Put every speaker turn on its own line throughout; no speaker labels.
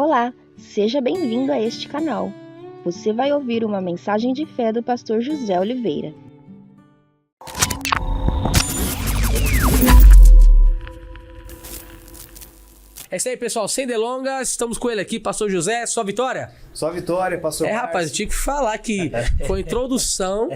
Olá, seja bem-vindo a este canal. Você vai ouvir uma mensagem de fé do pastor José Oliveira.
É isso aí, pessoal. Sem delongas, estamos com ele aqui, pastor José. Só vitória?
Só vitória, pastor Márcio.
Rapaz, eu tinha que falar que foi introdução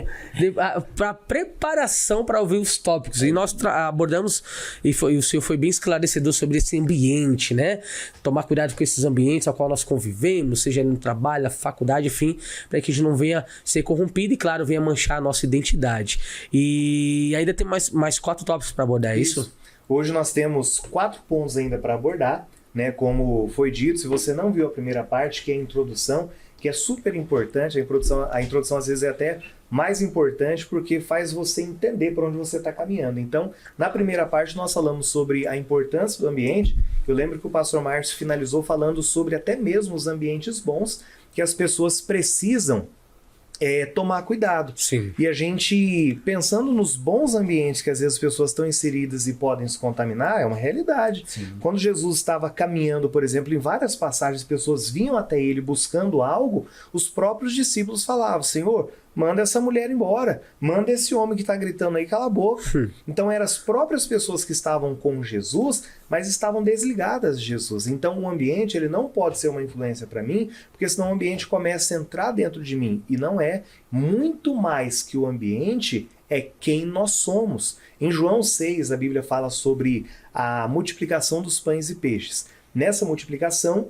para preparação para ouvir os tópicos. E nós abordamos, e o senhor foi bem esclarecedor sobre esse ambiente, né? Tomar cuidado com esses ambientes ao qual nós convivemos, seja no trabalho, na faculdade, enfim, para que a gente não venha ser corrompido e, claro, venha manchar a nossa identidade. E ainda tem mais 4 tópicos para abordar, é isso?
Hoje nós temos 4 pontos ainda para abordar, né? Como foi dito, se você não viu a primeira parte, que é a introdução, que é super importante, a introdução às vezes é até mais importante porque faz você entender para onde você está caminhando. Então, na primeira parte nós falamos sobre a importância do ambiente. Eu lembro que o pastor Márcio finalizou falando sobre até mesmo os ambientes bons que as pessoas precisam tomar cuidado.
Sim.
E a gente, pensando nos bons ambientes que às vezes as pessoas estão inseridas e podem se contaminar, é uma realidade.
Sim.
Quando Jesus estava caminhando, por exemplo, em várias passagens, pessoas vinham até ele buscando algo, os próprios discípulos falavam: Senhor, manda essa mulher embora, manda esse homem que está gritando aí, cala a boca. Então eram as próprias pessoas que estavam com Jesus, mas estavam desligadas de Jesus. Então o ambiente, ele não pode ser uma influência para mim, porque senão o ambiente começa a entrar dentro de mim. E não é. Muito mais que o ambiente é quem nós somos. Em João 6, a Bíblia fala sobre a multiplicação dos pães e peixes. Nessa multiplicação,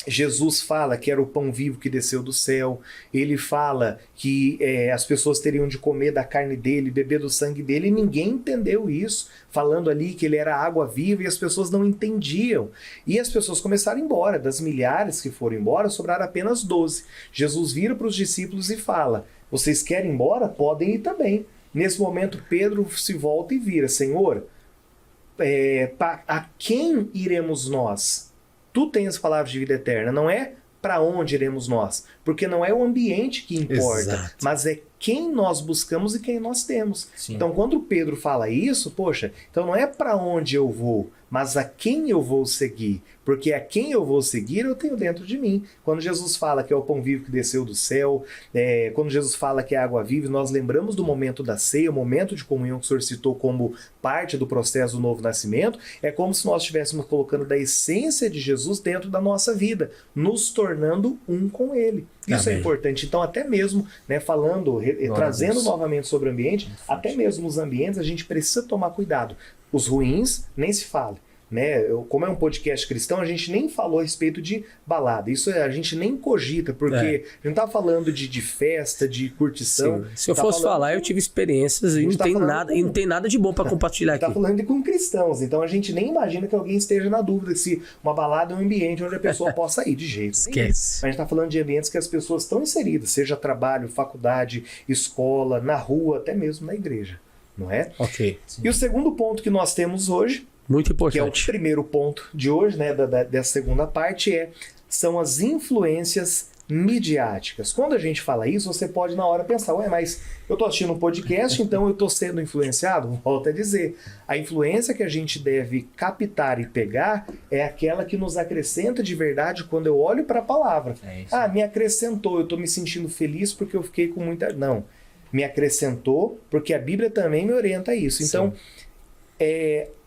Jesus fala que era o pão vivo que desceu do céu. Ele fala que as pessoas teriam de comer da carne dele, beber do sangue dele, e ninguém entendeu isso, falando ali que ele era água viva, e as pessoas não entendiam. E as pessoas começaram a ir embora. Das milhares que foram embora, sobraram apenas 12. Jesus vira para os discípulos e fala: vocês querem ir embora? Podem ir também. Nesse momento, Pedro se volta e vira: Senhor, a quem iremos nós? Tu tens palavras de vida eterna, não é para onde iremos nós, porque não é o ambiente que importa,
Exato.
mas é quem nós buscamos e quem nós temos.
Sim.
Então, quando Pedro fala isso, poxa, então não é para onde eu vou, mas a quem eu vou seguir, porque a quem eu vou seguir eu tenho dentro de mim. Quando Jesus fala que é o pão vivo que desceu do céu, quando Jesus fala que é a água viva, nós lembramos do momento da ceia, o momento de comunhão que o Senhor citou como parte do processo do novo nascimento. É como se nós estivéssemos colocando da essência de Jesus dentro da nossa vida, nos tornando um com Ele. Isso
Amém.
É importante. Então, até mesmo, né, trazendo novamente sobre o ambiente, até mesmo os ambientes, a gente precisa tomar cuidado. Os ruins, nem se fala. Né? Como é um podcast cristão, a gente nem falou a respeito de balada. Isso a gente nem cogita, porque a gente não tá falando de festa, de curtição.
Sim. Se eu fosse falar, eu tive experiências e não tem nada de bom para compartilhar aqui.
Tá falando com cristãos, então a gente nem imagina que alguém esteja na dúvida se uma balada é um ambiente onde a pessoa possa ir de jeito.
Esquece.
A gente tá falando de ambientes que as pessoas estão inseridas, seja trabalho, faculdade, escola, na rua, até mesmo na igreja, não é?
Ok.
E o segundo ponto que nós temos hoje,
muito importante,
que é o primeiro ponto de hoje, né, dessa segunda parte, são as influências midiáticas. Quando a gente fala isso, você pode na hora pensar: ué, mas eu tô assistindo um podcast, então eu tô sendo influenciado? Volto a dizer, a influência que a gente deve captar e pegar é aquela que nos acrescenta de verdade quando eu olho para a palavra. Me acrescentou, eu tô me sentindo feliz porque eu fiquei com muita... Não, me acrescentou porque a Bíblia também me orienta a isso. Então,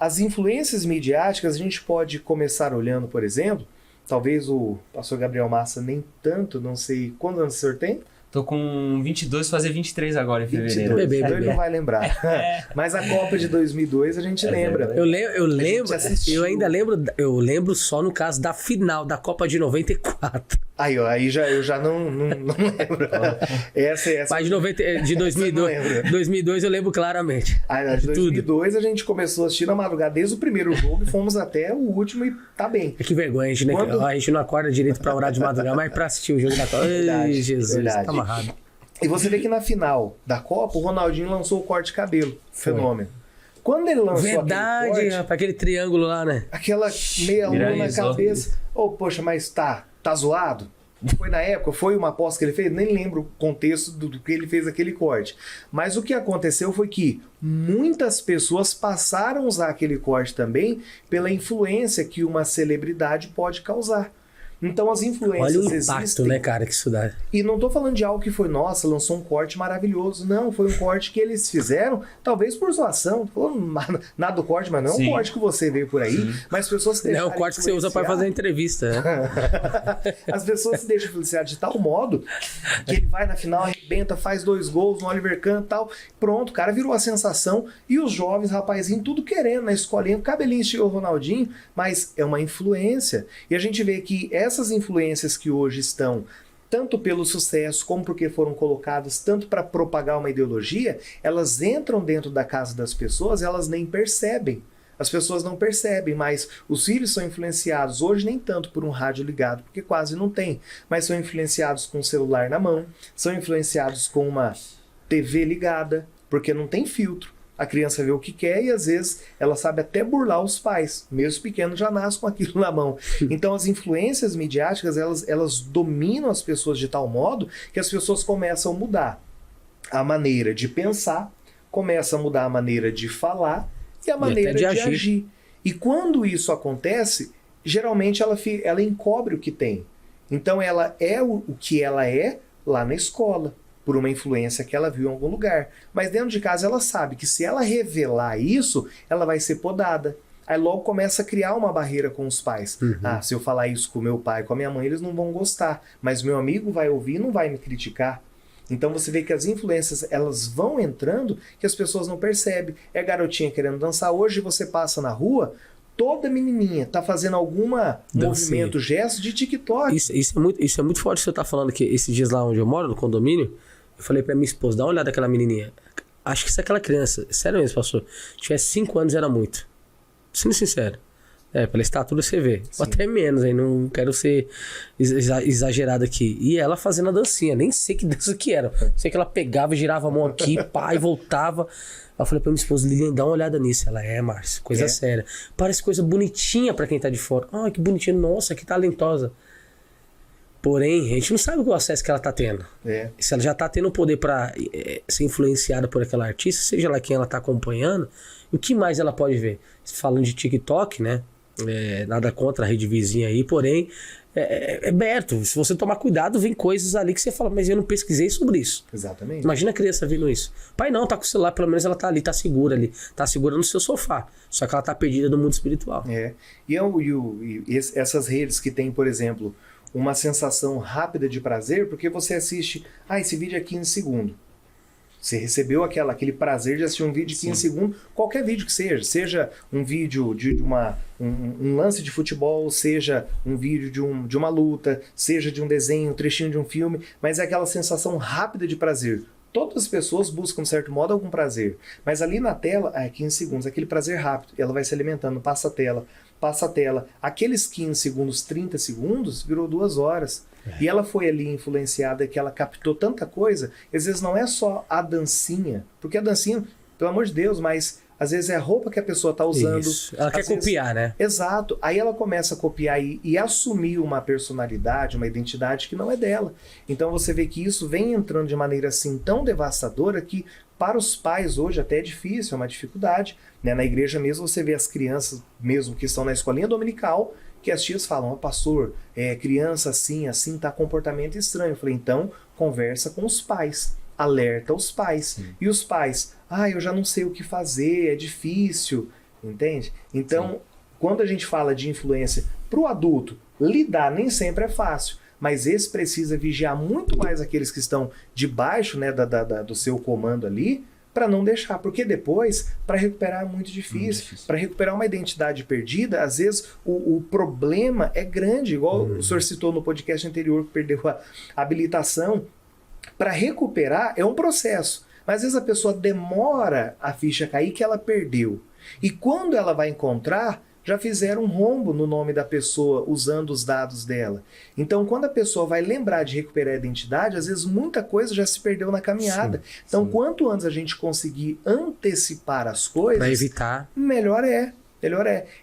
as influências midiáticas, a gente pode começar olhando, por exemplo, talvez o pastor Gabriel Massa nem tanto, não sei, quantos anos o senhor tem?
Tô com 22, fazer 23 agora em fevereiro.
22, então ele não vai lembrar. Mas a Copa de 2002 a gente lembra.
Eu lembro só no caso da final da Copa de 94.
Aí eu já não lembro.
Mas de 2002 eu lembro claramente.
Aí, de 2002 a gente começou a assistir na madrugada desde o primeiro jogo e fomos até o último e tá bem.
Que vergonha, a gente não acorda direito pra orar de madrugada, mas pra assistir o jogo da Copa. Ai, Jesus, verdade. Tá amarrado.
E você vê que na final da Copa, o Ronaldinho lançou o corte de cabelo. Fenômeno. Quando ele lançou aquele corte...
aquele triângulo lá, né?
Aquela meia lua na cabeça. Poxa, mas tá zoado? Foi na época, foi uma aposta que ele fez, nem lembro o contexto do que ele fez aquele corte. Mas o que aconteceu foi que muitas pessoas passaram a usar aquele corte também pela influência que uma celebridade pode causar. Então as influências
Olha o impacto,
existem.
né, cara, que isso dá.
E não tô falando de algo que foi, nossa, lançou um corte maravilhoso. Não, foi um corte que eles fizeram, talvez por zoação. Tô falando nada do corte, mas não é um
Sim.
corte que você vê por aí. Mas as pessoas se
É
deixam
o corte que você usa pra fazer a entrevista, né?
As pessoas se deixam influenciar de tal modo que ele vai na final, arrebenta, faz 2 gols no Oliver Kahn e tal. Pronto, o cara virou a sensação. E os jovens, rapazinhos, tudo querendo, na escolinha, cabelinho estilo Ronaldinho, mas é uma influência. E a gente vê que essas influências que hoje estão, tanto pelo sucesso como porque foram colocadas tanto para propagar uma ideologia, elas entram dentro da casa das pessoas, elas nem percebem. As pessoas não percebem, mas os filhos são influenciados, hoje nem tanto por um rádio ligado, porque quase não tem, mas são influenciados com o celular na mão, são influenciados com uma TV ligada, porque não tem filtro. A criança vê o que quer e às vezes ela sabe até burlar os pais, mesmo pequenos já nascem com aquilo na mão. Então as influências midiáticas, elas dominam as pessoas de tal modo que as pessoas começam a mudar a maneira de pensar, começam a mudar a maneira de falar e a maneira de agir. E quando isso acontece, geralmente ela encobre o que tem. Então ela é o que ela é lá na escola, por uma influência que ela viu em algum lugar. Mas dentro de casa ela sabe que se ela revelar isso, ela vai ser podada. Aí logo começa a criar uma barreira com os pais. Se eu falar isso com meu pai, com a minha mãe, eles não vão gostar. Mas meu amigo vai ouvir e não vai me criticar. Então você vê que as influências, elas vão entrando que as pessoas não percebem. É garotinha querendo dançar. Hoje você passa na rua, toda menininha tá fazendo algum movimento, gesto de TikTok.
Isso é muito forte que você tá falando, que esses dias lá onde eu moro, no condomínio, eu falei pra minha esposa, dá uma olhada naquela menininha. Acho que se aquela criança, sério mesmo, pastor, tivesse 5 anos era muito. Sendo sincero. Pela estatura você vê. Ou até menos, aí não quero ser exagerado aqui. E ela fazendo a dancinha, nem sei que dança que era. Sei que ela pegava, girava a mão aqui, pá, e voltava. Eu falei pra minha esposa, Lilian, dá uma olhada nisso. Ela, Márcio, coisa séria. Parece coisa bonitinha pra quem tá de fora. Ah, que bonitinha, nossa, que talentosa. Porém, a gente não sabe qual acesso que ela tá tendo. Se ela já tá tendo o poder pra ser influenciada por aquela artista, seja lá quem ela tá acompanhando, o que mais ela pode ver? Falando de TikTok, né? Nada contra a rede vizinha aí, porém, é aberto. Se você tomar cuidado, vem coisas ali que você fala, mas eu não pesquisei sobre isso.
Exatamente.
Imagina a criança vendo isso. Pai não, tá com o celular, pelo menos ela tá ali, tá segura no seu sofá. Só que ela tá perdida no mundo espiritual.
E essas redes que tem, por exemplo, uma sensação rápida de prazer, porque você assiste, esse vídeo é 15 segundos. Você recebeu aquele prazer de assistir um vídeo de 15 segundos, qualquer vídeo que seja um vídeo de um lance de futebol, seja um vídeo de uma luta, seja de um desenho, um trechinho de um filme, mas é aquela sensação rápida de prazer. Todas as pessoas buscam, de certo modo, algum prazer. Mas ali na tela, 15 segundos, aquele prazer rápido, ela vai se alimentando, passa a tela. Aqueles 15 segundos, 30 segundos, virou 2 horas. E ela foi ali influenciada, que ela captou tanta coisa, às vezes não é só a dancinha, porque a dancinha, pelo amor de Deus, mas às vezes é a roupa que a pessoa está usando.
Isso. Ela quer copiar, né?
Exato. Aí ela começa a copiar e assumir uma personalidade, uma identidade que não é dela. Então você vê que isso vem entrando de maneira assim tão devastadora que para os pais hoje até é difícil, é uma dificuldade. Né? Na igreja mesmo você vê as crianças mesmo que estão na escolinha dominical, que as tias falam, pastor, criança assim, tá comportamento estranho. Eu falei, então conversa com os pais, alerta os pais. Sim. E os pais, eu já não sei o que fazer, é difícil, entende? Então, quando a gente fala de influência para o adulto, lidar nem sempre é fácil, mas esse precisa vigiar muito mais aqueles que estão debaixo, né, do seu comando ali, para não deixar, porque depois, para recuperar é muito difícil. Para recuperar uma identidade perdida, às vezes o problema é grande, igual o senhor citou no podcast anterior, que perdeu a habilitação. Para recuperar é um processo, mas às vezes a pessoa demora a ficha cair que ela perdeu. E quando ela vai encontrar, já fizeram um rombo no nome da pessoa usando os dados dela. Então, quando a pessoa vai lembrar de recuperar a identidade, às vezes muita coisa já se perdeu na caminhada. Então, quanto antes a gente conseguir antecipar as coisas,
para evitar,
melhor é.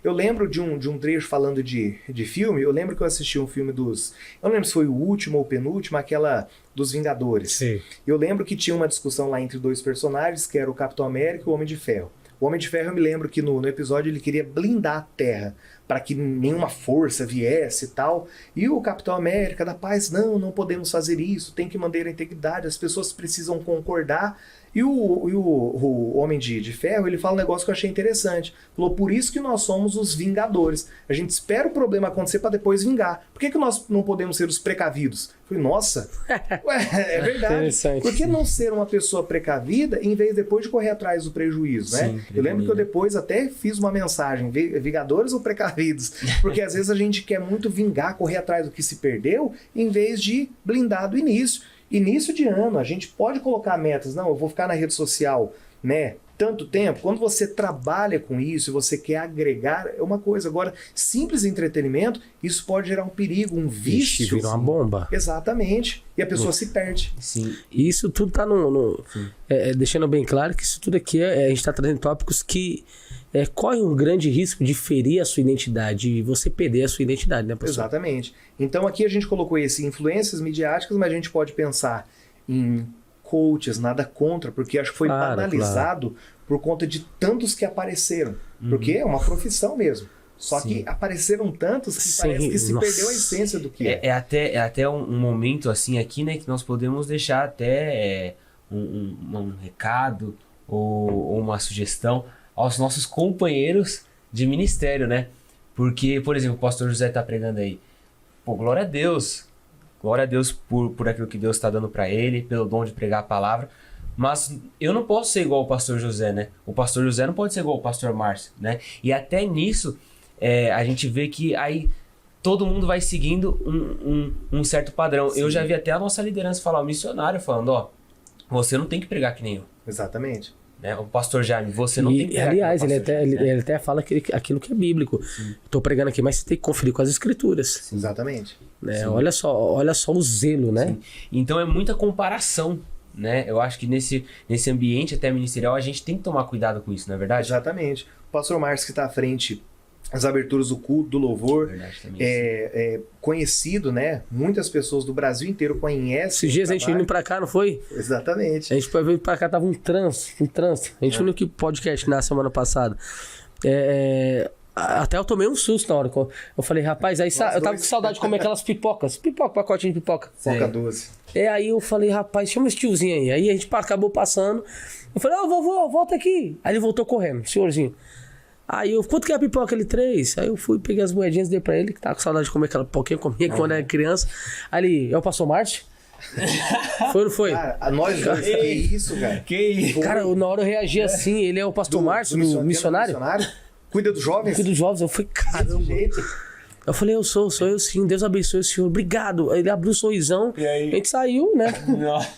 Eu lembro de um trecho falando de filme, eu lembro que eu assisti um filme eu não lembro se foi o último ou o penúltimo, aquela dos Vingadores.
Sim.
Eu lembro que tinha uma discussão lá entre 2 personagens, que era o Capitão América e o Homem de Ferro. O Homem de Ferro, eu me lembro que no episódio ele queria blindar a Terra para que nenhuma força viesse e tal. E o Capitão América da Paz, não podemos fazer isso, tem que manter a integridade, as pessoas precisam concordar. E o Homem de Ferro, ele fala um negócio que eu achei interessante. Falou, por isso que nós somos os Vingadores. A gente espera o problema acontecer para depois vingar. Por que nós não podemos ser os precavidos? Eu falei, nossa, é verdade. Por que não ser uma pessoa precavida em vez depois de correr atrás do prejuízo, né? Eu lembro que eu depois até fiz uma mensagem, Vingadores ou precavidos? Porque às vezes a gente quer muito vingar, correr atrás do que se perdeu, em vez de blindar do início. Início de ano, a gente pode colocar metas. Não, eu vou ficar na rede social, né, tanto tempo. Quando você trabalha com isso e você quer agregar, é uma coisa. Agora, simples entretenimento, isso pode gerar um perigo, um vício.
Vira uma bomba.
Exatamente. E a pessoa se perde.
Sim. E isso tudo tá deixando bem claro que isso tudo aqui a gente tá trazendo tópicos que corre um grande risco de ferir a sua identidade e você perder a sua identidade, né, professor?
Exatamente. Então aqui a gente colocou influências midiáticas, mas a gente pode pensar em coaches, nada contra, porque acho que foi banalizado por conta de tantos que apareceram. Porque é uma profissão mesmo. Só que apareceram tantos que parece que se perdeu a essência do que é.
É até um momento assim aqui, né, que nós podemos deixar até um recado ou uma sugestão aos nossos companheiros de ministério, né? Porque, por exemplo, o pastor José tá pregando aí. Pô, glória a Deus por aquilo que Deus está dando para ele, pelo dom de pregar a palavra. Mas eu não posso ser igual o pastor José, né? O pastor José não pode ser igual o pastor Márcio, né? E até nisso, a gente vê que aí todo mundo vai seguindo um certo padrão. Sim. Eu já vi até a nossa liderança falar, o missionário falando, você não tem que pregar que nem eu.
Exatamente.
Né? O pastor Jaime, você não tem que pregar.
Aliás, ele até fala aquilo que é bíblico. Estou pregando aqui, mas você tem que conferir com as escrituras.
Sim. Exatamente.
Né? Olha só o zelo, né?
Sim. Então é muita comparação, né? Eu acho que nesse ambiente até ministerial a gente tem que tomar cuidado com isso, não é verdade?
Exatamente. O pastor Márcio que está à frente as aberturas do culto, do louvor, conhecido, né? Muitas pessoas do Brasil inteiro conhecem.
Esses dias a gente indo pra cá, não foi?
Exatamente.
A gente foi vir pra cá, tava um trânsito. A gente foi no podcast na semana passada. Até eu tomei um susto na hora. Eu falei, rapaz, aí eu tava com saudade de comer aquelas pipocas. Pacotinho de pipoca.
Pipoca doce.
Aí eu falei, rapaz, chama esse tiozinho aí. Aí a gente acabou passando. Eu falei, vovô, volta aqui. Aí ele voltou correndo, senhorzinho. Aí quanto que é a pipoca? Ele, 3. Aí eu fui, peguei as moedinhas, dei pra ele, que tava com saudade de comer aquela pipoquinha, comia quando era criança. Aí ele, é o pastor Márcio? Foi ou não foi?
Cara, nós dois, que isso, cara?
Que isso?
Cara, na hora eu reagi assim, ele é o pastor Márcio, do missionário?
Cuida dos jovens?
Cuida dos jovens. Eu falei, caramba. Eu falei, sou eu sim, Deus abençoe o senhor, obrigado. Aí ele abriu um sorrisão, a gente saiu, né?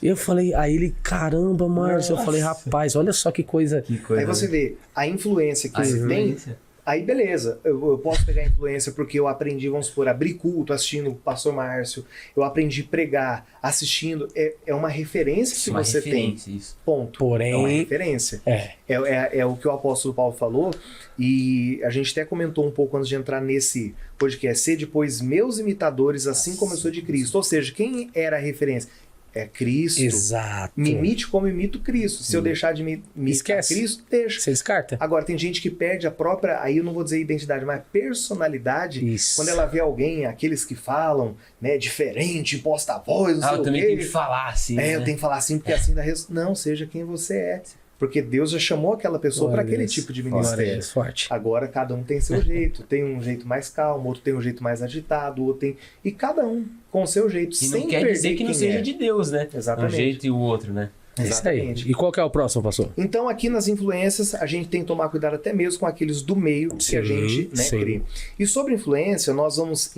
E eu falei, aí ele, caramba, Márcio. Eu falei, rapaz, olha só que coisa.
Aí você vê a influência que você tem. Aí beleza, eu posso pegar a influência porque eu aprendi, vamos supor, abrir culto assistindo o pastor Márcio, eu aprendi a pregar assistindo, é uma referência que você tem. Isso. Ponto.
Porém,
é uma referência. É o que o apóstolo Paulo falou, e a gente até comentou um pouco antes de entrar nesse podcast, sede, pois, meus imitadores, assim como eu sou de Cristo. Ou seja, quem era a referência? É Cristo.
Exato.
Me imite como imito Cristo. Se eu deixar de me imitar Cristo, deixa.
Você descarta.
Agora, tem gente que perde a própria, aí eu não vou dizer identidade, mas personalidade.
Isso.
Quando ela vê alguém, aqueles que falam, né, diferente, imposta a voz, não sei o quê.
Eu também tenho que falar assim.
Eu tenho que falar assim, porque assim não, seja quem você é. Porque Deus já chamou aquela pessoa para aquele tipo de ministério.
Forte.
Agora cada um tem seu jeito. Tem um jeito mais calmo, outro tem um jeito mais agitado, outro tem... E cada um com o seu jeito.
E não quer dizer que não seja de Deus, né?
Exatamente.
Um jeito e o outro, né?
Exatamente. E qual que é o próximo, pastor?
Então aqui nas influências a gente tem que tomar cuidado até mesmo com aqueles do meio que a gente crê. E sobre influência, nós vamos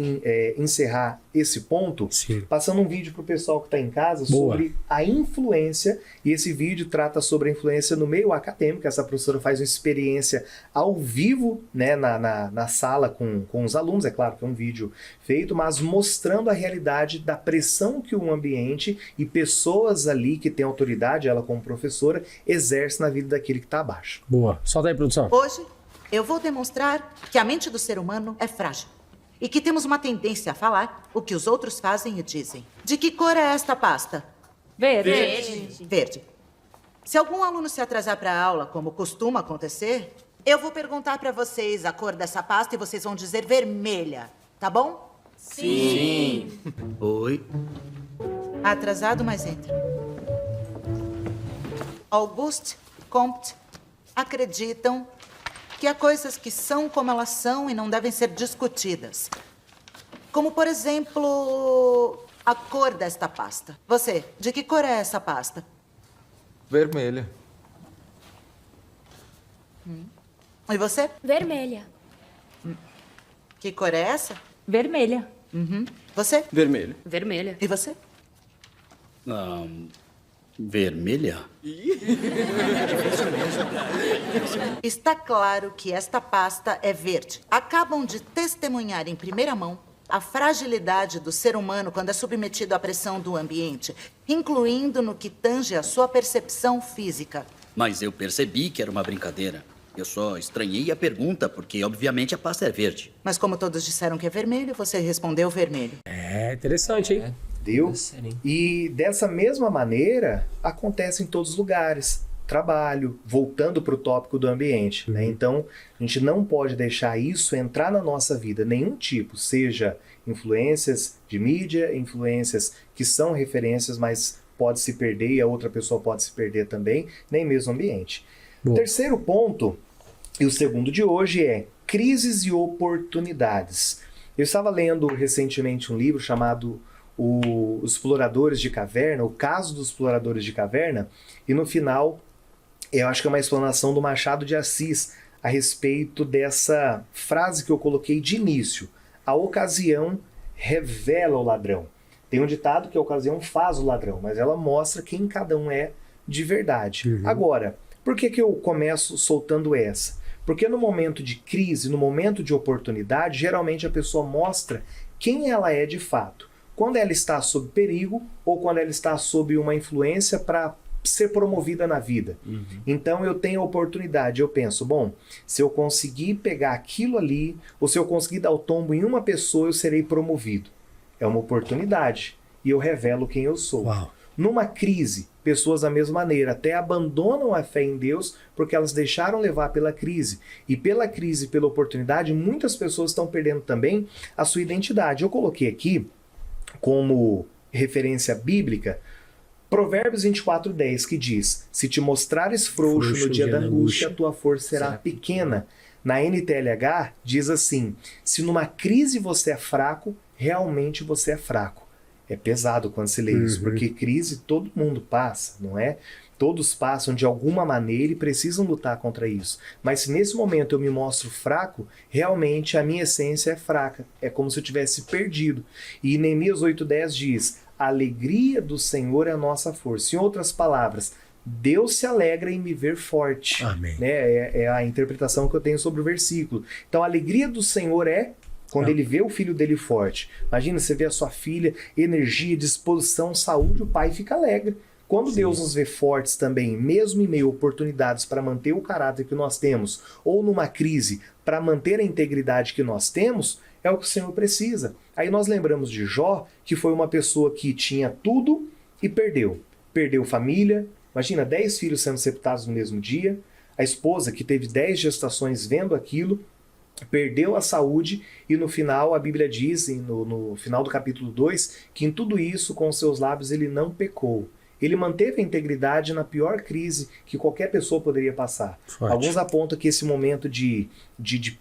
encerrar esse ponto passando um vídeo para o pessoal que está em casa sobre a influência, e esse vídeo trata sobre a influência no meio acadêmico. Essa professora faz uma experiência ao vivo, né, na sala com os alunos, é claro que é um vídeo feito, mas mostrando a realidade da pressão que o ambiente e pessoas ali que têm autoridade, ela como professora, exerce na vida daquele que está abaixo.
Boa. Solta aí, produção.
Hoje, eu vou demonstrar que a mente do ser humano é frágil e que temos uma tendência a falar o que os outros fazem e dizem. De que cor é esta pasta?
Verde.
Verde. Se algum aluno se atrasar para a aula, como costuma acontecer, eu vou perguntar para vocês a cor dessa pasta e vocês vão dizer vermelha, tá bom?
Sim. Oi.
Atrasado, mas entra. Auguste Comte acreditam que há coisas que são como elas são e não devem ser discutidas. Como, por exemplo, a cor desta pasta. Você, de que cor é essa pasta?
Vermelha.
E você?
Vermelha.
Que cor é essa?
Vermelha.
Você?
Vermelho.
Vermelha.
E você?
Vermelha?
Está claro que esta pasta é verde. Acabam de testemunhar em primeira mão a fragilidade do ser humano quando é submetido à pressão do ambiente, incluindo no que tange a sua percepção física.
Mas eu percebi que era uma brincadeira. Eu só estranhei a pergunta, porque obviamente a pasta é verde.
Mas como todos disseram que é vermelho, você respondeu vermelho.
É interessante, hein?
Entendeu?
Sério, hein?
E dessa mesma maneira, acontece em todos os lugares. Trabalho, voltando para o tópico do ambiente, né? Então, a gente não pode deixar isso entrar na nossa vida, nenhum tipo, seja influências de mídia, influências que são referências, mas pode se perder e a outra pessoa pode se perder também, nem mesmo ambiente.
Boa.
Terceiro ponto, e o segundo de hoje, é crises e oportunidades. Eu estava lendo recentemente um livro chamado Os Exploradores de Caverna, o caso dos Exploradores de Caverna, e no final eu acho que é uma explanação do Machado de Assis a respeito dessa frase que eu coloquei de início: a ocasião revela o ladrão. Tem um ditado que a ocasião faz o ladrão, mas ela mostra quem cada um é de verdade. Agora, por que eu começo soltando essa? Porque no momento de crise, no momento de oportunidade, geralmente a pessoa mostra quem ela é de fato. Quando ela está sob perigo ou quando ela está sob uma influência para ser promovida na vida. Então eu tenho a oportunidade, eu penso, bom, se eu conseguir pegar aquilo ali, ou se eu conseguir dar o tombo em uma pessoa, eu serei promovido. É uma oportunidade e eu revelo quem eu sou.
Uau.
Numa crise, pessoas da mesma maneira até abandonam a fé em Deus porque elas deixaram levar pela crise. E pela crise, pela oportunidade, muitas pessoas estão perdendo também a sua identidade. Eu coloquei aqui como referência bíblica Provérbios 24:10, que diz: se te mostrares frouxo no dia da angústia, a tua força será pequena. Na NTLH diz assim: se numa crise você é fraco, realmente você é fraco. É pesado quando se lê isso, porque crise todo mundo passa, não é? Todos passam de alguma maneira e precisam lutar contra isso. Mas se nesse momento eu me mostro fraco, realmente a minha essência é fraca. É como se eu tivesse perdido. E Neemias 8:10 diz: a alegria do Senhor é a nossa força. Em outras palavras, Deus se alegra em me ver forte.
Amém.
Né? É a interpretação que eu tenho sobre o versículo. Então a alegria do Senhor é quando ele vê o filho dele forte. Imagina, você vê a sua filha, energia, disposição, saúde, o pai fica alegre. Quando Deus nos vê fortes também, mesmo em meio a oportunidades para manter o caráter que nós temos, ou numa crise para manter a integridade que nós temos, é o que o Senhor precisa. Aí nós lembramos de Jó, que foi uma pessoa que tinha tudo e perdeu. Perdeu família, imagina 10 filhos sendo sepultados no mesmo dia, a esposa que teve 10 gestações vendo aquilo, perdeu a saúde e no final a Bíblia diz, no final do capítulo 2, que em tudo isso com seus lábios ele não pecou. Ele manteve a integridade na pior crise que qualquer pessoa poderia passar.
Forte.
Alguns apontam que esse momento de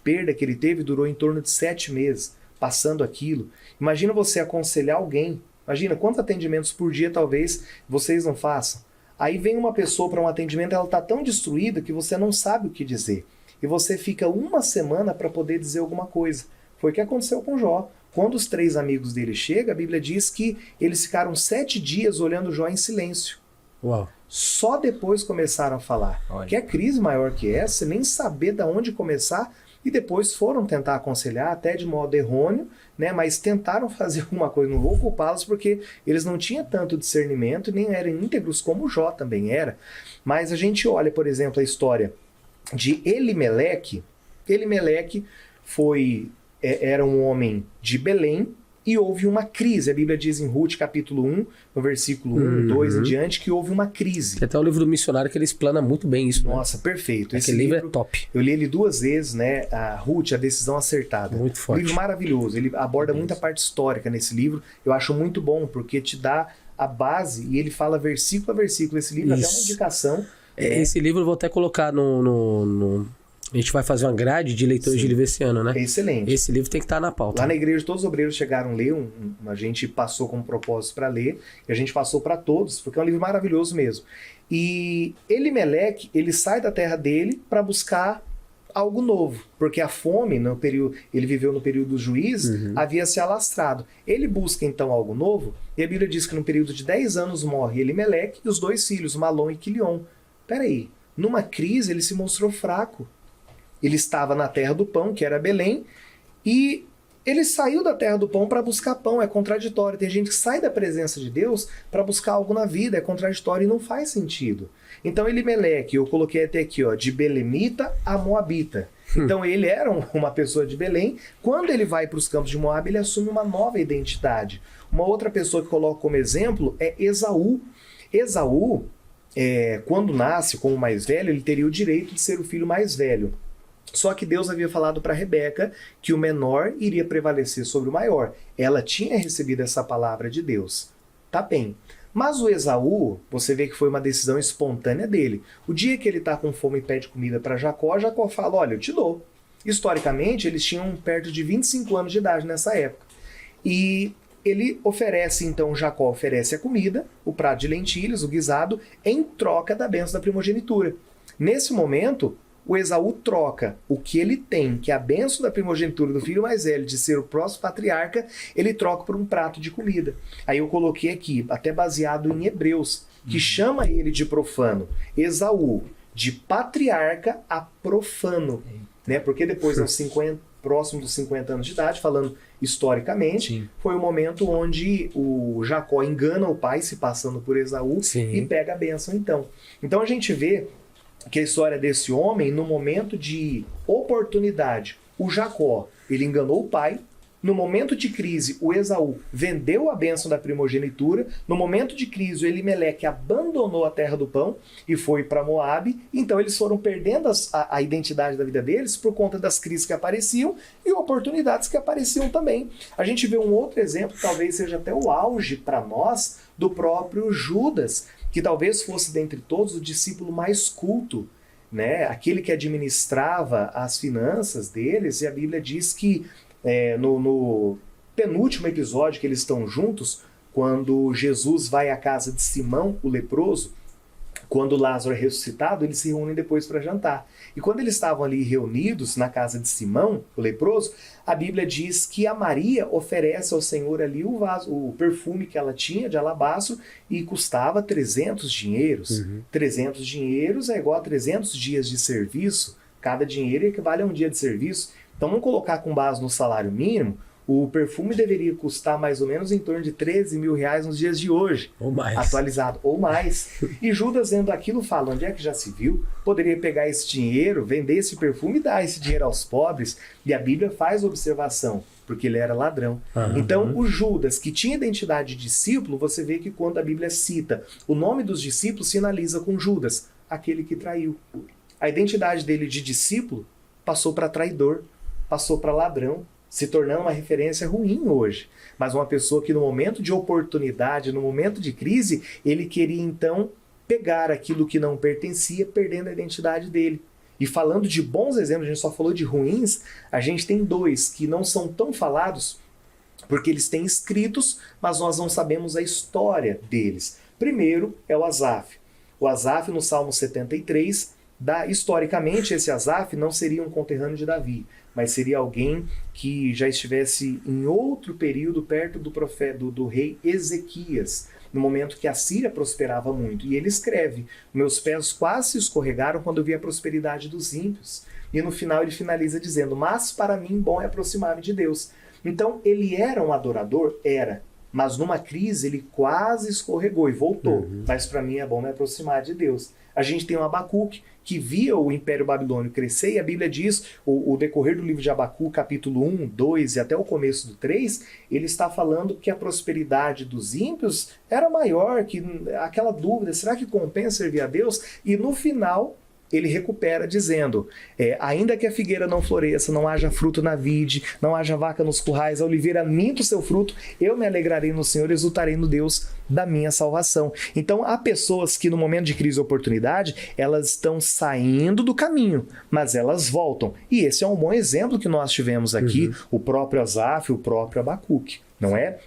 perda que ele teve durou em torno de 7 meses, passando aquilo. Imagina você aconselhar alguém. Imagina quantos atendimentos por dia talvez vocês não façam. Aí vem uma pessoa para um atendimento, ela está tão destruída que você não sabe o que dizer. E você fica uma semana para poder dizer alguma coisa. Foi o que aconteceu com Jó. Quando os 3 amigos dele chegam, a Bíblia diz que eles ficaram 7 dias olhando Jó em silêncio.
Uau.
Só depois começaram a falar.
Olha.
Que a crise maior que essa, nem saber de onde começar, e depois foram tentar aconselhar, até de modo errôneo, né? Mas tentaram fazer alguma coisa. Não vou culpá-los porque eles não tinham tanto discernimento, nem eram íntegros como Jó também era. Mas a gente olha, por exemplo, a história de Elimeleque. Elimeleque era um homem de Belém e houve uma crise. A Bíblia diz em Ruth, capítulo 1, no versículo 1, 2 em diante, que houve uma crise.
Tem até o livro do missionário que ele explana muito bem isso.
Nossa, perfeito. Esse
Aquele livro é top.
Eu li ele 2 vezes, né? A Ruth, a decisão acertada.
Muito forte.
Um livro maravilhoso. Ele aborda muita parte histórica nesse livro. Eu acho muito bom, porque te dá a base e ele fala versículo a versículo. Esse livro é até uma indicação.
Esse livro eu vou até colocar no... A gente vai fazer uma grade de leitores de livro esse ano, né?
É excelente.
Esse livro tem que estar na pauta.
Lá na igreja todos os obreiros chegaram a ler, a gente passou com um propósito para ler, e a gente passou para todos, porque é um livro maravilhoso mesmo. E Elimeleque, ele sai da terra dele para buscar algo novo, porque a fome, no período, ele viveu no período dos juízes, havia se alastrado. Ele busca então algo novo, e a Bíblia diz que no período de 10 anos morre Elimeleque e os 2 filhos, Malom e Quilion. Peraí, numa crise ele se mostrou fraco. Ele estava na terra do pão, que era Belém, e ele saiu da terra do pão para buscar pão. É contraditório. Tem gente que sai da presença de Deus para buscar algo na vida. É contraditório e não faz sentido. Então Elimeleque, eu coloquei até aqui, ó, de Belemita a Moabita. Então ele era uma pessoa de Belém. Quando ele vai para os campos de Moab, ele assume uma nova identidade. Uma outra pessoa que coloco como exemplo é Esaú. Esaú, quando nasce como mais velho, ele teria o direito de ser o filho mais velho. Só que Deus havia falado para Rebeca que o menor iria prevalecer sobre o maior. Ela tinha recebido essa palavra de Deus. Tá bem. Mas o Esaú, você vê que foi uma decisão espontânea dele. O dia que ele está com fome e pede comida para Jacó, Jacó fala, olha, eu te dou. Historicamente, eles tinham perto de 25 anos de idade nessa época. E ele oferece, então, Jacó oferece a comida, o prato de lentilhas, o guisado, em troca da bênção da primogenitura. Nesse momento, o Esaú troca o que ele tem, que é a bênção da primogenitura do filho mais velho, de ser o próximo patriarca, ele troca por um prato de comida. Aí eu coloquei aqui, até baseado em Hebreus, que chama ele de profano. Esaú, de patriarca a profano. Né? Porque depois, próximo dos 50 anos de idade, falando historicamente, foi o momento onde o Jacó engana o pai, se passando por Esaú, e pega a bênção então. Então a gente vê que a história desse homem, no momento de oportunidade, o Jacó, ele enganou o pai. No momento de crise, o Esaú vendeu a bênção da primogenitura. No momento de crise, o Elimeleque abandonou a terra do pão e foi para Moabe. Então eles foram perdendo a identidade da vida deles por conta das crises que apareciam e oportunidades que apareciam também. A gente vê um outro exemplo, talvez seja até o auge para nós, do próprio Judas, que talvez fosse dentre todos o discípulo mais culto, né? Aquele que administrava as finanças deles, e a Bíblia diz que no penúltimo episódio que eles estão juntos, quando Jesus vai à casa de Simão, o leproso, quando Lázaro é ressuscitado, eles se reúnem depois para jantar. E quando eles estavam ali reunidos na casa de Simão, o leproso, a Bíblia diz que a Maria oferece ao Senhor ali o perfume que ela tinha de alabastro e custava 300 dinheiros. 300 dinheiros é igual a 300 dias de serviço. Cada dinheiro equivale a um dia de serviço. Então vamos colocar com base no salário mínimo, o perfume deveria custar mais ou menos em torno de 13 mil reais nos dias de hoje.
Ou mais.
Atualizado, ou mais. E Judas, vendo aquilo, fala, onde é que já se viu? Poderia pegar esse dinheiro, vender esse perfume e dar esse dinheiro aos pobres. E a Bíblia faz observação, porque ele era ladrão. Então, o Judas, que tinha identidade de discípulo, você vê que quando a Bíblia cita o nome dos discípulos, sinaliza com Judas, aquele que traiu. A identidade dele de discípulo passou para traidor, passou para ladrão, se tornando uma referência ruim hoje. Mas uma pessoa que no momento de oportunidade, no momento de crise, ele queria então pegar aquilo que não pertencia, perdendo a identidade dele. E falando de bons exemplos, a gente só falou de ruins, a gente tem 2 que não são tão falados, porque eles têm escritos, mas nós não sabemos a história deles. Primeiro é o Asaf. O Asaf, no Salmo 73, historicamente, esse Asaf não seria um conterrâneo de Davi, mas seria alguém que já estivesse em outro período perto do rei Ezequias, no momento que a Síria prosperava muito. E ele escreve, meus pés quase se escorregaram quando eu vi a prosperidade dos ímpios. E no final ele finaliza dizendo, mas para mim bom é aproximar-me de Deus. Então ele era um adorador? Era. Mas numa crise ele quase escorregou e voltou. Mas para mim é bom me aproximar de Deus. A gente tem um Abacuque que via o Império Babilônio crescer, e a Bíblia diz, o decorrer do livro de Abacuque, capítulo 1, 2 e até o começo do 3, ele está falando que a prosperidade dos ímpios era maior, que aquela dúvida, será que compensa servir a Deus? E no final ele recupera dizendo, ainda que a figueira não floresça, não haja fruto na vide, não haja vaca nos currais, a oliveira minta o seu fruto, eu me alegrarei no Senhor, exultarei no Deus da minha salvação. Então há pessoas que no momento de crise e oportunidade, elas estão saindo do caminho, mas elas voltam. E esse é um bom exemplo que nós tivemos aqui, o próprio Asaf, o próprio Abacuque, não é?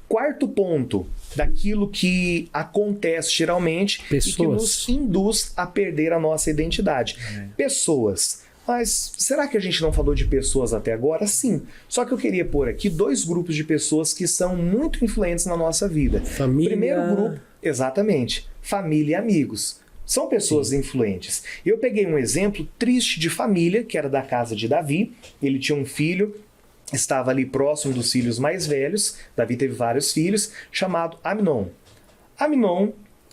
Quarto ponto daquilo que acontece geralmente e que nos induz a perder a nossa identidade. Pessoas. Mas será que a gente não falou de pessoas até agora? Sim. Só que eu queria pôr aqui 2 grupos de pessoas que são muito influentes na nossa vida.
Família.
Primeiro grupo, exatamente, família e amigos. São pessoas influentes. Eu peguei um exemplo triste de família, que era da casa de Davi. Ele tinha um filho, estava ali próximo dos filhos mais velhos, Davi teve vários filhos, chamado Amnon. Amnon,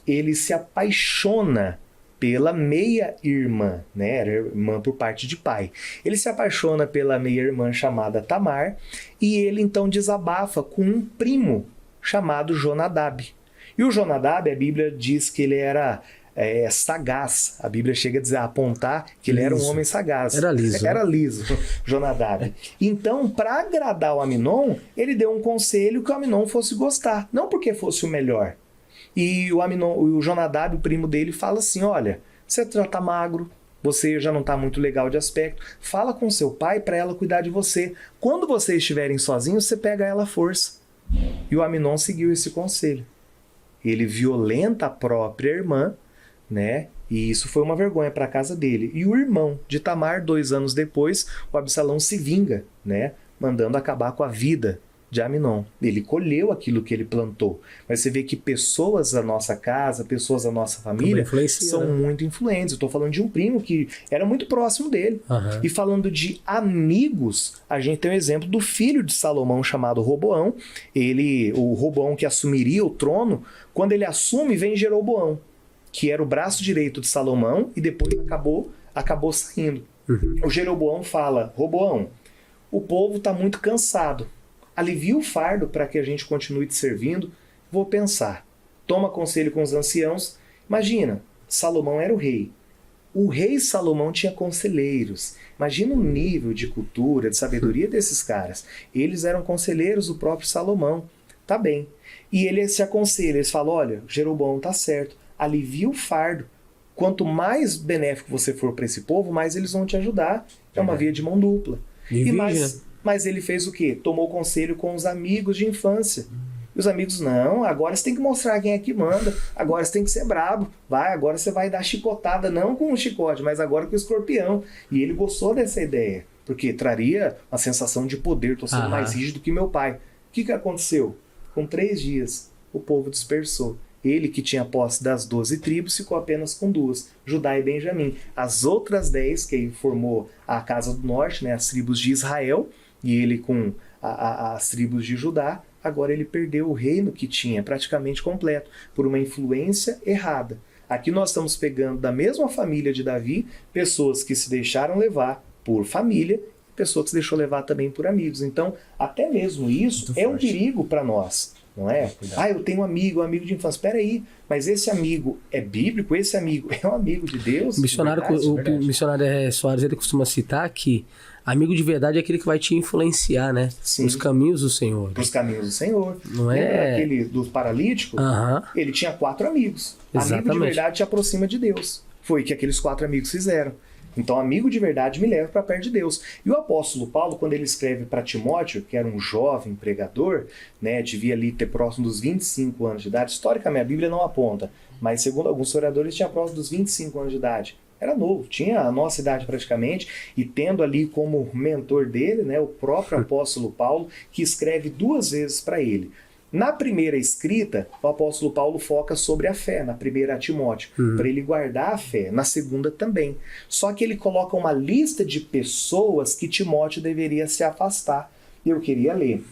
ele se apaixona pela meia-irmã, né? Era irmã por parte de pai. Ele se apaixona pela meia-irmã chamada Tamar, e ele então desabafa com um primo chamado Jonadab. E o Jonadab, a Bíblia diz que ele era sagaz. A Bíblia chega a apontar que ele era um homem sagaz.
Era liso.
Era liso, Jonadab. Então, para agradar o Amnon, ele deu um conselho que o Amnon fosse gostar. Não porque fosse o melhor. E o Jonadab, o primo dele, fala assim, olha, você já tá magro, você já não tá muito legal de aspecto, fala com seu pai para ela cuidar de você. Quando vocês estiverem sozinhos, você pega ela à força. E o Amnon seguiu esse conselho. Ele violenta a própria irmã, né? E isso foi uma vergonha para a casa dele. E o irmão de Tamar, 2 anos depois, o Absalão se vinga, né? Mandando acabar com a vida de Amnon. Ele colheu aquilo que ele plantou. Mas você vê que pessoas da nossa casa, pessoas da nossa família são muito influentes. Eu estou falando de um primo que era muito próximo dele. E falando de amigos, a gente tem o exemplo do filho de Salomão chamado Roboão. O Roboão que assumiria o trono, quando ele assume, vem Jeroboão, que era o braço direito de Salomão e depois acabou saindo. O Jeroboão fala, Roboão, o povo está muito cansado. Alivia o fardo para que a gente continue te servindo. Vou pensar. Toma conselho com os anciãos. Imagina, Salomão era o rei. O rei Salomão tinha conselheiros. Imagina o nível de cultura, de sabedoria desses caras. Eles eram conselheiros do próprio Salomão. Tá bem. E ele se aconselha, eles falam, olha, Jeroboão tá certo. Alivia o fardo. Quanto mais benéfico você for para esse povo, mais eles vão te ajudar. É uma via de mão dupla. Mas ele fez o quê? Tomou conselho com os amigos de infância. E os amigos, não, agora você tem que mostrar quem é que manda. Agora você tem que ser brabo. Agora você vai dar chicotada, não com um chicote, mas agora com o escorpião. E ele gostou dessa ideia, porque traria uma sensação de poder. Estou sendo mais rígido que meu pai. O que aconteceu? Com 3 dias, o povo dispersou. Ele, que tinha posse das 12 tribos, ficou apenas com 2, Judá e Benjamim. As outras 10, que formou a Casa do Norte, né, as tribos de Israel, e ele com as tribos de Judá, agora ele perdeu o reino que tinha praticamente completo, por uma influência errada. Aqui nós estamos pegando da mesma família de Davi, pessoas que se deixaram levar por família, pessoas que se deixou levar também por amigos. Então, até mesmo isso é um perigo para nós. Não é? Eu tenho um amigo de infância. Espera aí, mas esse amigo é bíblico? Esse amigo é um amigo de Deus?
O missionário Soares, ele costuma citar que amigo de verdade é aquele que vai te influenciar, né?
Sim.
Os caminhos do Senhor.
Os caminhos do Senhor.
Não
é? Aquele do paralítico, ele tinha 4 amigos.
Exatamente.
Amigo de verdade te aproxima de Deus. Foi o que aqueles 4 amigos fizeram. Então, amigo de verdade me leva para perto de Deus. E o apóstolo Paulo, quando ele escreve para Timóteo, que era um jovem pregador, né, devia ali ter próximo dos 25 anos de idade, historicamente a Bíblia não aponta, mas segundo alguns historiadores, tinha próximo dos 25 anos de idade. Era novo, tinha a nossa idade praticamente, e tendo ali como mentor dele, né, o próprio apóstolo Paulo, que escreve 2 vezes para ele. Na primeira escrita, o apóstolo Paulo foca sobre a fé, na primeira a Timóteo, para ele guardar a fé, na segunda também. Só que ele coloca uma lista de pessoas que Timóteo deveria se afastar. Eu queria ler.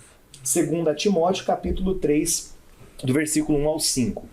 2 Timóteo, capítulo 3, do versículo 1 ao 5.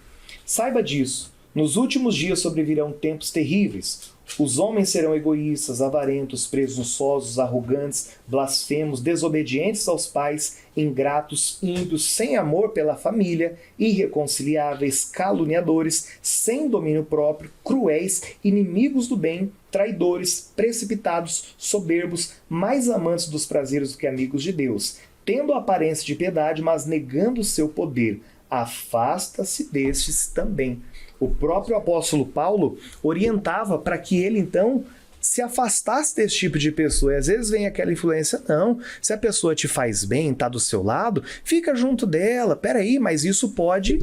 Saiba disso, nos últimos dias sobrevirão tempos terríveis. Os homens serão egoístas, avarentos, presunçosos, arrogantes, blasfemos, desobedientes aos pais, ingratos, ímpios, sem amor pela família, irreconciliáveis, caluniadores, sem domínio próprio, cruéis, inimigos do bem, traidores, precipitados, soberbos, mais amantes dos prazeres do que amigos de Deus, tendo a aparência de piedade, mas negando o seu poder. Afasta-se destes também. O próprio apóstolo Paulo orientava para que ele, então, se afastasse desse tipo de pessoa. E às vezes vem aquela influência, não, se a pessoa te faz bem, está do seu lado, fica junto dela. Peraí, mas isso pode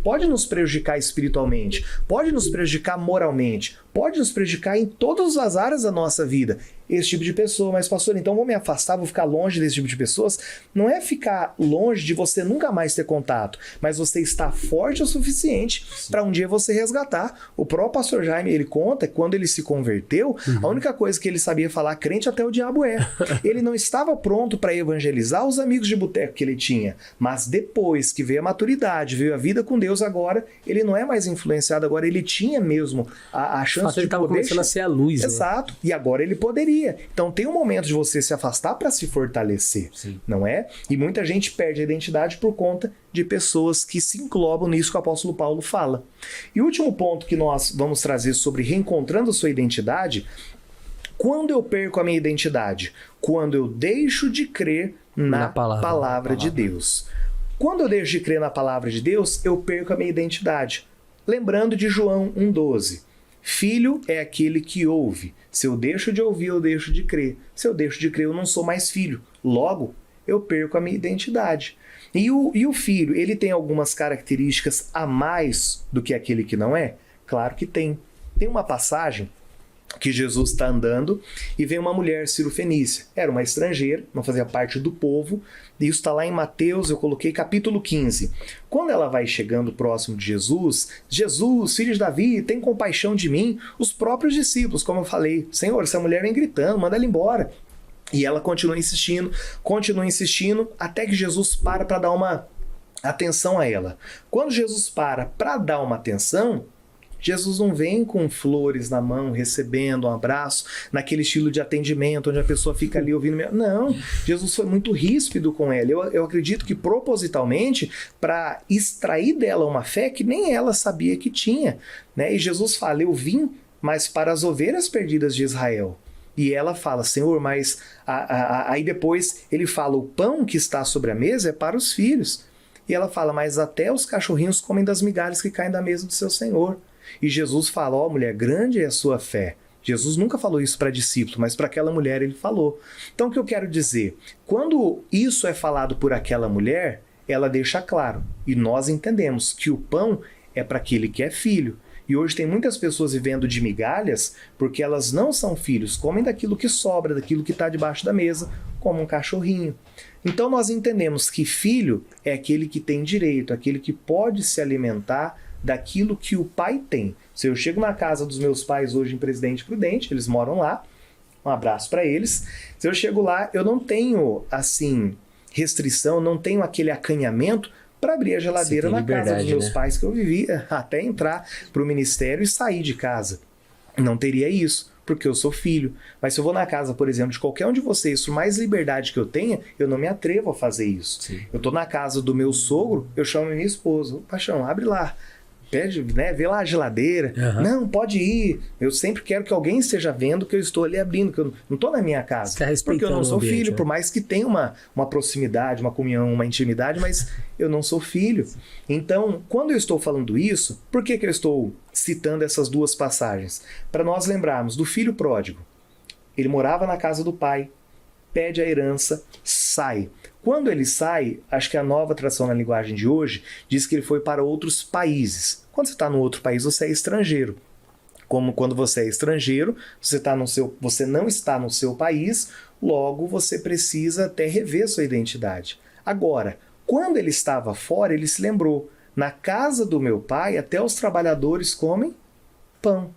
pode nos prejudicar espiritualmente, pode nos prejudicar moralmente, pode nos prejudicar em todas as áreas da nossa vida. Esse tipo de pessoa, mas pastor, então vou me afastar, vou ficar longe desse tipo de pessoas. Não é ficar longe de você nunca mais ter contato, mas você estar forte o suficiente para um dia você resgatar. O próprio pastor Jaime, ele conta que quando ele se converteu, a única coisa que ele sabia falar, crente até o diabo é. Ele não estava pronto para evangelizar os amigos de boteco que ele tinha, mas depois que veio a maturidade, veio a vida com Deus, agora ele não é mais influenciado, agora ele tinha mesmo a chance de
ele estava começando a ser a luz.
Exato. Né? E agora ele poderia. Então tem um momento de você se afastar para se fortalecer, Sim. não é? E muita gente perde a identidade por conta de pessoas que se englobam nisso que o apóstolo Paulo fala. E o último ponto que nós vamos trazer sobre reencontrando sua identidade, quando eu perco a minha identidade? Quando eu deixo de crer na palavra de Deus. Quando eu deixo de crer na palavra de Deus, eu perco a minha identidade. Lembrando de João 1,12. Filho é aquele que ouve. Se eu deixo de ouvir, eu deixo de crer. Se eu deixo de crer, eu não sou mais filho. Logo, eu perco a minha identidade. E o filho, ele tem algumas características a mais do que aquele que não é? Claro que tem. Tem uma passagem que Jesus está andando e vem uma mulher cirofenícia. Era uma estrangeira, não fazia parte do povo. E isso está lá em Mateus, eu coloquei capítulo 15. Quando ela vai chegando próximo de Jesus, Jesus, filho de Davi, tem compaixão de mim. Os próprios discípulos, como eu falei, Senhor, essa mulher vem gritando, manda ela embora. E ela continua insistindo, até que Jesus para dar uma atenção a ela. Quando Jesus para dar uma atenção, Jesus não vem com flores na mão, recebendo um abraço, naquele estilo de atendimento, onde a pessoa fica ali ouvindo. Não, Jesus foi muito ríspido com ela. Eu acredito que propositalmente, para extrair dela uma fé que nem ela sabia que tinha. Né? E Jesus fala, eu vim, mas para as ovelhas perdidas de Israel. E ela fala, Senhor, mas... Aí depois ele fala, o pão que está sobre a mesa é para os filhos. E ela fala, mas até os cachorrinhos comem das migalhas que caem da mesa do seu Senhor. E Jesus fala, ó mulher, grande é a sua fé. Jesus nunca falou isso para discípulo, mas para aquela mulher ele falou. Então o que eu quero dizer? Quando isso é falado por aquela mulher, ela deixa claro. E nós entendemos que o pão é para aquele que é filho. E hoje tem muitas pessoas vivendo de migalhas porque elas não são filhos, comem daquilo que sobra, daquilo que está debaixo da mesa, como um cachorrinho. Então nós entendemos que filho é aquele que tem direito, aquele que pode se alimentar daquilo que o pai tem. Se eu chego na casa dos meus pais hoje em Presidente Prudente, eles moram lá, um abraço para eles. Se eu chego lá, eu não tenho, assim, restrição, não tenho aquele acanhamento para abrir a geladeira na casa dos meus pais que eu vivia, até entrar para o ministério e sair de casa. Não teria isso, porque eu sou filho. Mas se eu vou na casa, por exemplo, de qualquer um de vocês, por mais liberdade que eu tenha, eu não me atrevo a fazer isso. Sim. Eu tô na casa do meu sogro, eu chamo minha esposa, paixão, abre lá. Pede, né, vê lá a geladeira. Uhum. Não, pode ir. Eu sempre quero que alguém esteja vendo que eu estou ali abrindo, que eu não estou na minha casa. Porque eu não sou filho, por mais que tenha uma proximidade, uma comunhão, uma intimidade, mas eu não sou filho. Então, quando eu estou falando isso, por que eu estou citando essas duas passagens? Para nós lembrarmos do filho pródigo. Ele morava na casa do pai, pede a herança, sai. Quando ele sai, acho que a nova tradução na linguagem de hoje diz que ele foi para outros países. Quando você está no outro país, você é estrangeiro. Como quando você é estrangeiro, você não está no seu país, logo você precisa até rever sua identidade. Agora, quando ele estava fora, ele se lembrou, na casa do meu pai, até os trabalhadores comem pão.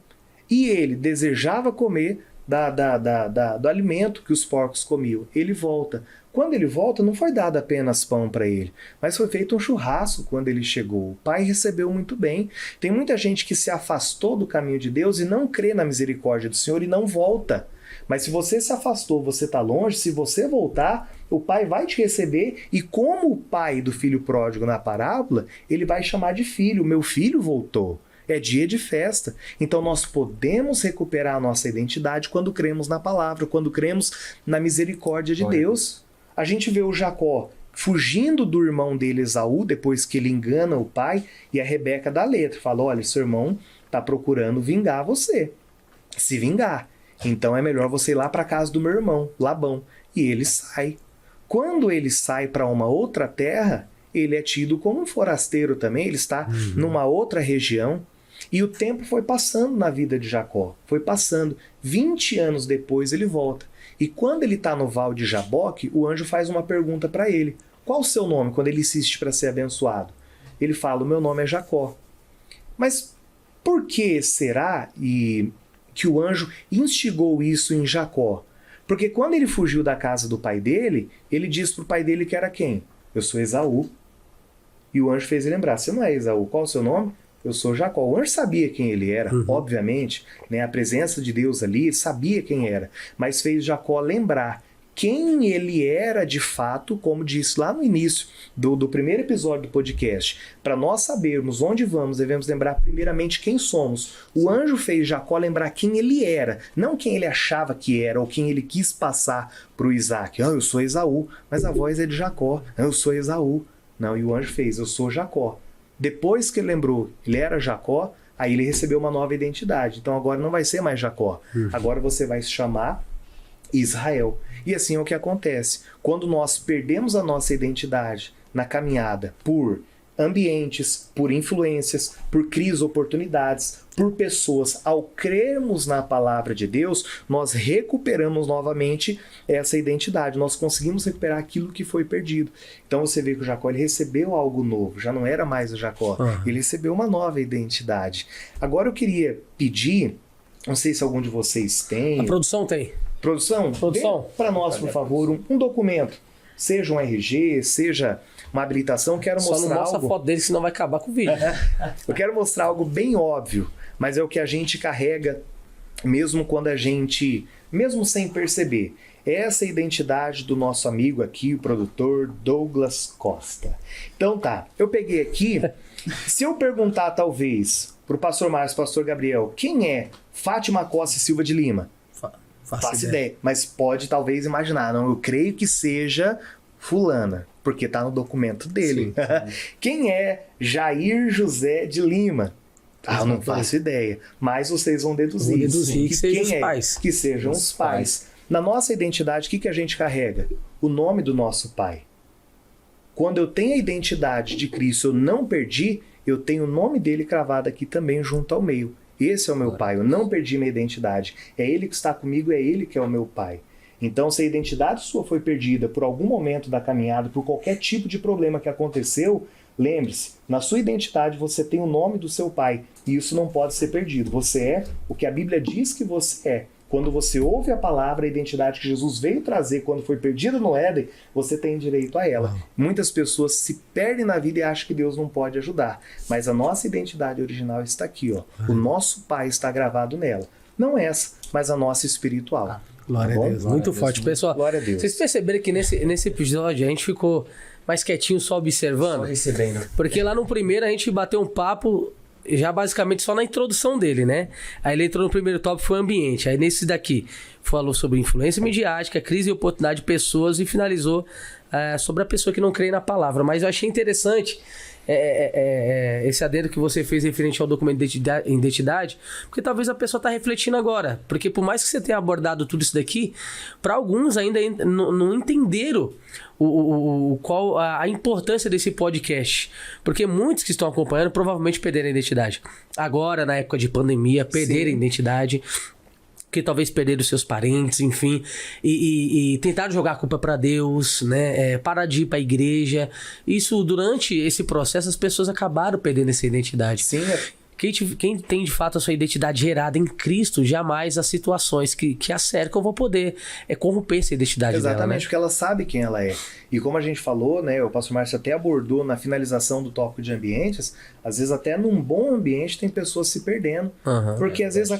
E ele desejava comer do alimento que os porcos comiam. Ele volta. Quando ele volta, não foi dado apenas pão para ele, mas foi feito um churrasco quando ele chegou. O pai recebeu muito bem. Tem muita gente que se afastou do caminho de Deus e não crê na misericórdia do Senhor e não volta. Mas se você se afastou, você está longe, se você voltar, o pai vai te receber, e como o pai do filho pródigo na parábola, ele vai chamar de filho. Meu filho voltou. É dia de festa. Então nós podemos recuperar a nossa identidade quando cremos na palavra, quando cremos na misericórdia de Deus. A gente vê o Jacó fugindo do irmão dele, Esaú, depois que ele engana o pai, e a Rebeca dá letra, fala, olha, seu irmão está procurando vingar você, se vingar. Então é melhor você ir lá para a casa do meu irmão, Labão. E ele sai. Quando ele sai para uma outra terra, ele é tido como um forasteiro também, ele está numa outra região. E o tempo foi passando na vida de Jacó, foi passando. 20 anos depois ele volta. E quando ele está no Val de Jaboque, o anjo faz uma pergunta para ele. Qual o seu nome quando ele insiste para ser abençoado? Ele fala, o meu nome é Jacó. Mas por que será que o anjo instigou isso em Jacó? Porque quando ele fugiu da casa do pai dele, ele disse para o pai dele que era quem? Eu sou Esaú. E o anjo fez ele lembrar, você não é Esaú, qual o seu nome? Eu sou Jacó. O anjo sabia quem ele era, obviamente, né? A presença de Deus ali, sabia quem era, mas fez Jacó lembrar quem ele era de fato, como disse lá no início do primeiro episódio do podcast. Para nós sabermos onde vamos, devemos lembrar primeiramente quem somos. O anjo fez Jacó lembrar quem ele era, não quem ele achava que era ou quem ele quis passar para o Isaac. Eu sou Esaú, mas a voz é de Jacó. Eu sou Esaú. Não, e o anjo fez, eu sou Jacó. Depois que ele lembrou, ele era Jacó, aí ele recebeu uma nova identidade. Então agora não vai ser mais Jacó. Agora você vai se chamar Israel. E assim é o que acontece. Quando nós perdemos a nossa identidade na caminhada por ambientes, por influências, por crises, oportunidades, por pessoas, ao crermos na palavra de Deus, nós recuperamos novamente essa identidade, nós conseguimos recuperar aquilo que foi perdido. Então você vê que o Jacó ele recebeu algo novo, já não era mais o Jacó, ele recebeu uma nova identidade. Agora eu queria pedir, não sei se algum de vocês tem...
A produção tem.
Produção? Para nós, por favor, um documento, seja um RG, seja uma habilitação, quero mostrar algo...
Só não mostra a foto dele, senão vai acabar com o vídeo.
Eu quero mostrar algo bem óbvio, mas é o que a gente carrega mesmo quando a gente... mesmo sem perceber. Essa é a identidade do nosso amigo aqui, o produtor Douglas Costa. Então tá, eu peguei aqui... Se eu perguntar, talvez, pro pastor Márcio, pastor Gabriel, quem é Fátima Costa Silva de Lima? Faço ideia. Mas pode talvez imaginar, não, eu creio que seja fulana, porque tá no documento dele. Sim. Quem é Jair José de Lima? Eu não faço ideia, mas vocês vão deduzir.
Que sejam os pais.
Que sejam os pais. Na nossa identidade, o que a gente carrega? O nome do nosso pai. Quando eu tenho a identidade de Cristo, eu não perdi, eu tenho o nome dele cravado aqui também junto ao meio. Esse é o meu pai, eu não perdi minha identidade. É ele que está comigo, é ele que é o meu pai. Então, se a identidade sua foi perdida por algum momento da caminhada, por qualquer tipo de problema que aconteceu, lembre-se, na sua identidade você tem o nome do seu pai. E isso não pode ser perdido. Você é o que a Bíblia diz que você é. Quando você ouve a palavra, a identidade que Jesus veio trazer quando foi perdida no Éden, você tem direito a ela. Muitas pessoas se perdem na vida e acham que Deus não pode ajudar. Mas a nossa identidade original está aqui, ó. O nosso Pai está gravado nela. Não essa, mas a nossa espiritual.
Glória a Deus. Muito forte, pessoal.
Glória a Deus.
Vocês perceberam que nesse episódio a gente ficou mais quietinho, só observando?
Só recebendo.
Porque lá no primeiro a gente bateu um papo... já basicamente só na introdução dele, né? Aí ele entrou no primeiro tópico, foi ambiente. Aí nesse daqui falou sobre influência midiática, crise e oportunidade de pessoas e finalizou sobre a pessoa que não crê na palavra. Mas eu achei interessante esse adendo que você fez referente ao documento de identidade, porque talvez a pessoa está refletindo agora. Porque por mais que você tenha abordado tudo isso daqui, para alguns ainda não entenderam qual a importância desse podcast. Porque muitos que estão acompanhando provavelmente perderam a identidade. Agora, na época de pandemia, perderam a identidade, que talvez perderam seus parentes, enfim, e tentaram jogar a culpa para Deus, né? Parar de ir para a igreja. Isso, durante esse processo, as pessoas acabaram perdendo essa identidade.
Sim,
quem tem de fato a sua identidade gerada em Cristo, jamais as situações que a cercam vão poder corromper essa identidade dela, né?
Exatamente, porque ela sabe quem ela é. E como a gente falou, né, o pastor Márcio até abordou na finalização do tópico de ambientes, às vezes até num bom ambiente tem pessoas se perdendo. Porque às vezes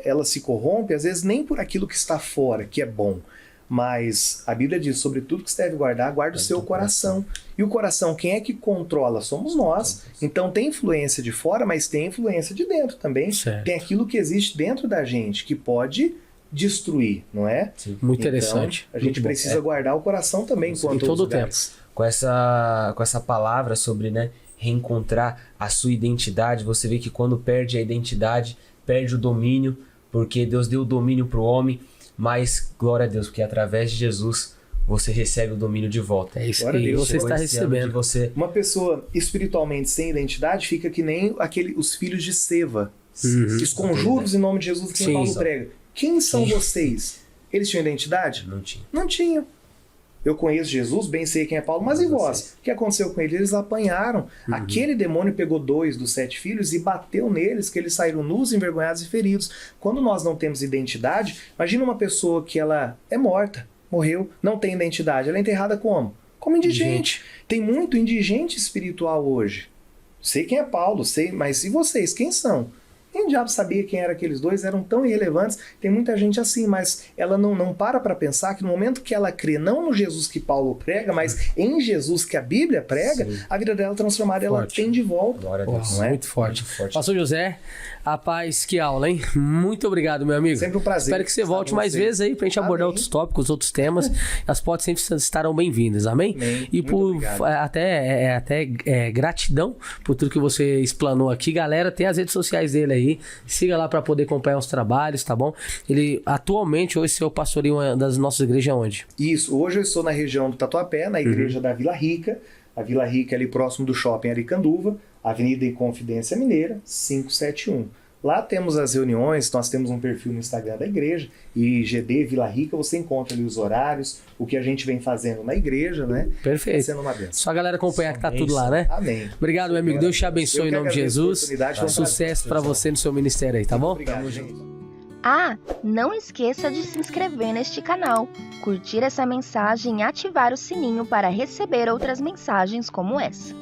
ela se corrompe, às vezes nem por aquilo que está fora, que é bom. Mas a Bíblia diz, sobre tudo que você deve guardar, guarde o seu coração. E o coração, quem é que controla? Somos nós. Então tem influência de fora, mas tem influência de dentro também.
Certo.
Tem aquilo que existe dentro da gente, que pode destruir, não é?
Sim.
Muito interessante.
Então, a gente precisa guardar o coração também enquanto
em todo o
tempo.
Com essa palavra sobre, né, reencontrar a sua identidade, você vê que quando perde a identidade, perde o domínio, porque Deus deu o domínio para o homem, mas glória a Deus, porque através de Jesus você recebe o domínio de volta.
É isso
Glória a
que
Deus,
você está recebendo.
Uma pessoa espiritualmente sem identidade fica que nem os filhos de Seva, que conjuros em nome de Jesus que Paulo prega. Quem são vocês? Eles tinham identidade?
Não tinha.
Não tinham. Eu conheço Jesus, bem sei quem é Paulo, mas e vós? O que aconteceu com eles? Eles apanharam. Aquele demônio pegou 2 dos 7 filhos e bateu neles, que eles saíram nus, envergonhados e feridos. Quando nós não temos identidade, imagina uma pessoa que ela é morta, morreu, não tem identidade. Ela é enterrada como? Como indigente. Tem muito indigente espiritual hoje. Sei quem é Paulo, sei, mas e vocês? Quem são? Quem diabo sabia quem eram aqueles dois? Eram tão irrelevantes. Tem muita gente assim, mas ela não para pensar que no momento que ela crê, não no Jesus que Paulo prega, mas em Jesus que a Bíblia prega, a vida dela transformada, ela tem de volta.
Glória a Deus.
Não é?
Muito forte. Pastor José, a paz, que aula, hein? Muito obrigado, meu amigo.
Sempre um prazer.
Espero que você volte mais vezes aí pra gente abordar outros tópicos, outros temas. As portas sempre estarão bem-vindas, amém?
Muito
E por
obrigado.
até gratidão por tudo que você explanou aqui. Galera, tem as redes sociais dele aí. Siga lá para poder acompanhar os trabalhos, tá bom? Ele atualmente hoje seu pastor em uma das nossas igrejas onde?
Isso, hoje eu estou na região do Tatuapé, na igreja da Vila Rica. A Vila Rica é ali próximo do shopping Aricanduva, Avenida Inconfidência Mineira, 571. Lá temos as reuniões, nós temos um perfil no Instagram da igreja, IGD Vila Rica, você encontra ali os horários, o que a gente vem fazendo na igreja, né?
Perfeito.
Sendo uma bênção.
Só a galera acompanhar que tá tudo lá, né?
Amém.
Obrigado, meu amigo. Deus te abençoe
Eu
em
que
nome de
agradeço a
Jesus.
oportunidade, foi um
Sucesso para você no seu ministério aí, tá bom?
Obrigado, gente.
Ah, não esqueça de se inscrever neste canal, curtir essa mensagem e ativar o sininho para receber outras mensagens como essa.